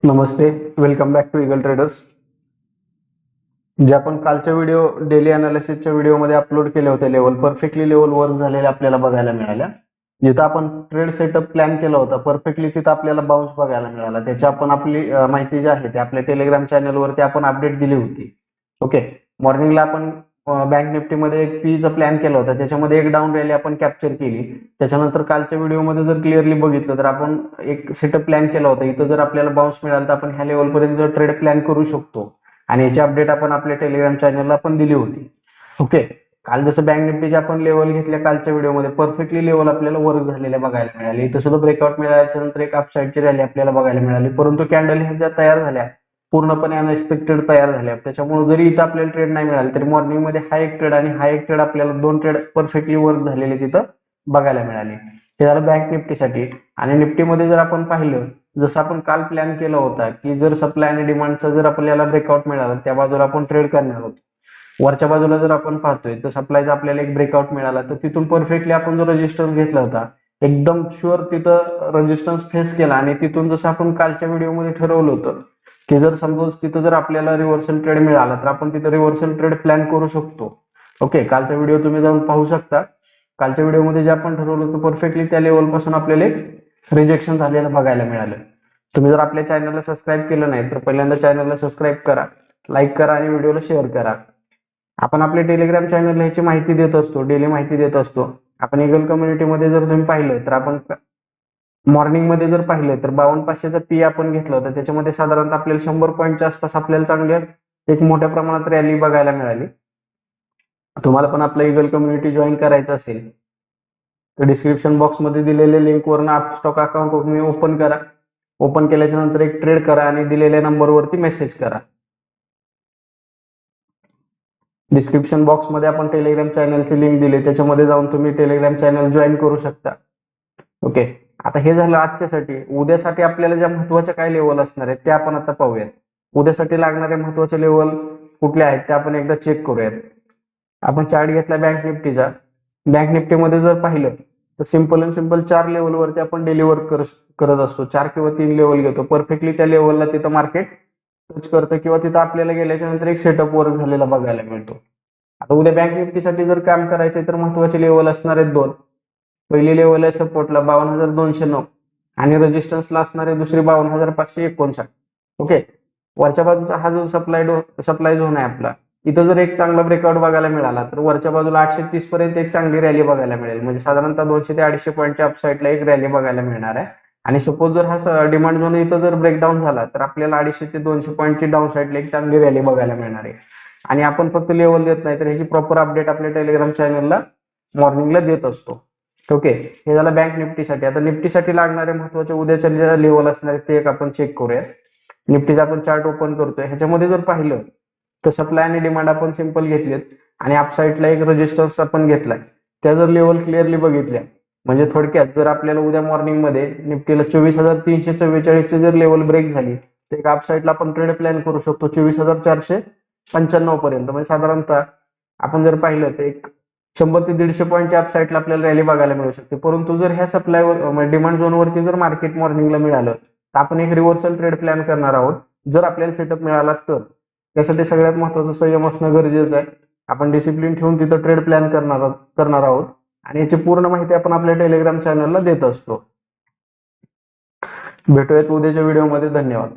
Namaste, welcome back to Eagle Traders. जे आपण कालच्या व्हिडिओ डेली अनालिसिसच्या व्हिडिओमध्ये अपलोड केले होते, लेवल परफेक्टली लेवल वर्क झालेले आपल्याला बघायला मिळाल्या. जिथं आपण ट्रेड सेटअप प्लॅन केला होता परफेक्टली, तिथं आपल्याला बाउन्स बघायला मिळाला. त्याची आपण आपली माहिती जी आहे ते आपल्या टेलिग्राम चॅनलवरती आपण अपडेट दिली होती. ओके, मॉर्निंगला आपण बँक निफ्टीमध्ये एक पीचा प्लॅन केला होता, त्याच्यामध्ये एक डाऊन रॅली आपण कॅप्चर केली. त्याच्यानंतर कालच्या व्हिडिओमध्ये जर क्लिअरली बघितलं तर आपण एक सेटअप प्लॅन केला होता. इथं जर आपल्याला बाउन्स मिळाला तर आपण ह्या लेवलपर्यंत ट्रेड प्लॅन करू शकतो आणि याची अपडेट आपण आपल्या टेलिग्राम चॅनलला पण दिली होती. ओके, काल जसं बँक निफ्टीचे आपण लेवल घेतल्या कालच्या व्हिडिओमध्ये परफेक्टली लेवल आपल्याला वर्क झालेल्या बघायला मिळाली. इथं सुद्धा ब्रेकआउट मिळाल्याच्या नंतर एक अपसाईडची रॅली आपल्याला बघायला मिळाली, परंतु कॅन्डल ह्या ज्या तयार झाल्या पूर्णपणे अनएक्सपेक्टेड तयार झाल्या. त्याच्यामुळे जरी इथं आपल्याला ट्रेड नाही मिळाले तरी मॉर्निंगमध्ये हा एक ट्रेड आणि हा एक ट्रेड आपल्याला दोन ट्रेड परफेक्टली वर्क झालेले तिथं बघायला मिळाले. हे झालं बँक निफ्टीसाठी. आणि निफ्टीमध्ये जर आपण पाहिलं, जसं आपण काल प्लॅन केला होता की जर सप्लाय आणि डिमांडचा जर आपल्याला ब्रेकआउट मिळाला त्या बाजूला आपण ट्रेड करणार आहोत. वरच्या बाजूला जर आपण पाहतोय तर सप्लायचा आपल्याला एक ब्रेकआउट मिळाला तर तिथून परफेक्टली आपण जो रेजिस्टन्स घेतला होता एकदम शुअर तिथं रेजिस्टन्स फेस केला. आणि तिथून जसं आपण कालच्या व्हिडिओमध्ये ठरवलं होतं की जर सपोज तिथं जर आपल्याला रिव्हर्सल ट्रेड मिळाला तर आपण तिथं रिव्हर्सल ट्रेड प्लॅन करू शकतो. ओके, कालचा व्हिडिओ तुम्ही जाऊन पाहू शकता. कालच्या व्हिडिओमध्ये जे आपण ठरवलं होतं परफेक्टली त्या लेवलपासून आपल्याला एक रिजेक्शन झालेलं बघायला मिळालं. तुम्ही जर आपल्या चॅनलला सबस्क्राईब केलं नाही तर पहिल्यांदा चॅनलला सबस्क्राईब करा, लाईक करा आणि व्हिडिओला शेअर करा. आपण आपल्या टेलिग्राम चॅनलला ह्याची माहिती देत असतो, डेली माहिती देत असतो. आपण ईगल कम्युनिटीमध्ये जर तुम्ही पाहिलं तर आपण मॉर्निंगमध्ये जर पाहिलं तर 52,500चा पी आपण घेतला होता. त्याच्यामध्ये साधारणतः आपल्याला 100 पॉईंटच्या आसपास आपल्याला चांगल्या एक मोठ्या प्रमाणात रॅली बघायला मिळाली. तुम्हाला पण आपलं ईगल कम्युनिटी जॉईन करायचं असेल तर डिस्क्रिप्शन बॉक्समध्ये दिलेल्या लिंकवरून आप स्टॉक अकाउंट तुम्ही ओपन करा. ओपन केल्याच्या नंतर एक ट्रेड करा आणि दिलेल्या नंबरवरती मेसेज करा. डिस्क्रिप्शन बॉक्समध्ये आपण टेलिग्राम चॅनलची लिंक दिली, त्याच्यामध्ये जाऊन तुम्ही टेलिग्राम चॅनल जॉईन करू शकता. ओके, आता हे झालं आजच्यासाठी. उद्यासाठी आपल्याला ज्या महत्वाच्या काय लेवल असणार आहेत ते आपण आता पाहूयात. उद्यासाठी लागणारे महत्वाचे लेवल कुठले आहेत ते आपण एकदा चेक करूयात. आपण चार्ट घेतला बँक निफ्टीचा. बँक निफ्टीमध्ये जर पाहिलं तर सिंपल अँड सिंपल 4 लेवलवरती आपण डेली वर्क करत असतो. 4 किंवा 3 लेवल घेतो. परफेक्टली त्या लेवलला तिथं मार्केट टच करतं किंवा तिथं आपल्याला गेल्याच्या नंतर एक सेटअप वर्क झालेला बघायला मिळतो. आता उद्या बँक निफ्टीसाठी जर काम करायचंय तर महत्वाचे लेवल असणार आहेत 2. पहिली लेवल आहे सपोर्टला 52,209 आणि रेजिस्टन्सला असणारे दुसरी 52,559. ओके, वरच्या बाजूचा हा जो सप्लाय झोन आहे आपला, इथं जर एक चांगला ब्रेकआउट बघायला मिळाला तर वरच्या बाजूला 830 पर्यंत एक चांगली रॅली बघायला मिळेल. म्हणजे साधारणतः 200 ते 250 पॉईंटच्या अपसाईडला एक रॅली बघायला मिळणार आहे. आणि सपोज जर हा डिमांड झोन इथं जर ब्रेकडाऊन झाला तर आपल्याला 250 ते 200 पॉईंटची डाऊन साईडला एक चांगली रॅली बघायला मिळणार आहे. आणि आपण फक्त लेवल देत नाही तर ह्याची प्रॉपर अपडेट आपल्या टेलिग्राम चॅनलला मॉर्निंगला देत असतो. ओके, हे झालं बँक निफ्टीसाठी. आता निफ्टीसाठी लागणारे महत्वाचे उद्याच्या लेवल असणारे ते एक आपण चेक करूया. निफ्टीचा आपण चार्ट ओपन करतोय. ह्याच्यामध्ये जर पाहिलं तर सप्लाय आणि डिमांड आपण सिंपल घेतलेत आणि अपसाईडला एक रेजिस्टन्स आपण घेतलाय. त्या जर लेवल क्लिअरली बघितल्या म्हणजे थोडक्यात जर आपल्याला उद्या मॉर्निंगमध्ये निफ्टीला 24,344 जर लेवल ब्रेक झाली तर एक अपसाईडला आपण ट्रेड प्लॅन करू शकतो 24,495 पर्यंत. म्हणजे साधारणतः आपण जर पाहिलं तर एक 100 ते 150 पॉईंटच्या अपसाईडला आपल्याला रॅली बघायला मिळू शकते. परंतु जर ह्या सप्लायवर डिमांड झोनवरती जर मार्केट मॉर्निंगला मिळालं तर आपण एक रिव्हर्सल ट्रेड प्लॅन करणार आहोत जर आपल्याला सेटअप मिळाला तर. त्यासाठी सगळ्यात महत्वाचं संयम असणं गरजेचं आहे. आपण डिसिप्लिन ठेवून तिथं ट्रेड प्लॅन करणार आहोत आणि याची पूर्ण माहिती आपण आपल्या टेलिग्राम चॅनलला देत असतो. भेटूयात उद्याच्या व्हिडिओमध्ये. धन्यवाद.